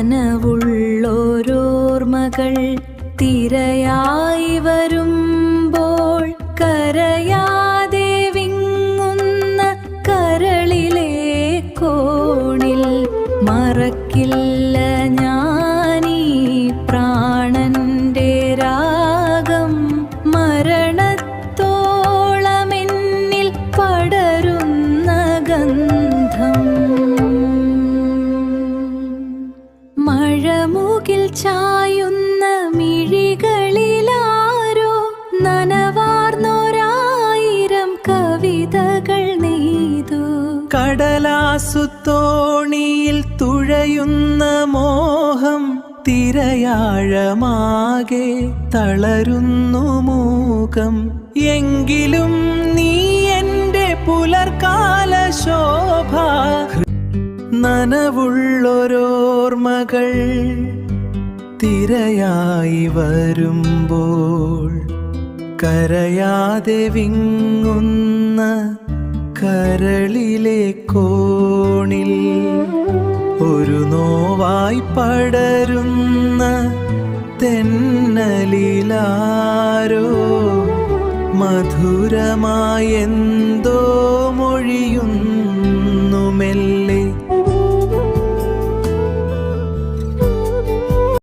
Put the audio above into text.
നനവുള്ളോരോർമ്മകൾ തിരയായി വരുമ്പോൾ കരയാതെ വിങ്ങുന്ന കരളിലെ കോണിൽ മറക്കില്ല ഞാനീ പ്രാണന്റെ രാഗം. മരണത്തോളമെന്നിൽ പടരുന്ന ഗന്ധം. മഴമുകിൽ ചായുന്ന മിഴികളിലാരോ നനവാർന്നൊരായിരം കവിതകൾ നെയ്തു. കടലാസുത്തോണിയിൽ തുഴയുന്ന മോഹം തിരയാഴമാകെ തളരുന്നു മൂകം. എങ്കിലും നീ എൻ്റെ പുലർക്കാല ശോഭ. നനവുള്ളൊരോർമ്മകൾ തിരയായി വരുമ്പോൾ കരയാതെ വിങ്ങുന്ന കരളിലെ കോണിൽ ഒരു നോവായി പടരുന്ന തെന്നലിലാരോ മധുരമായെന്തോ മൊഴിയുന്നു മെല്ലെ.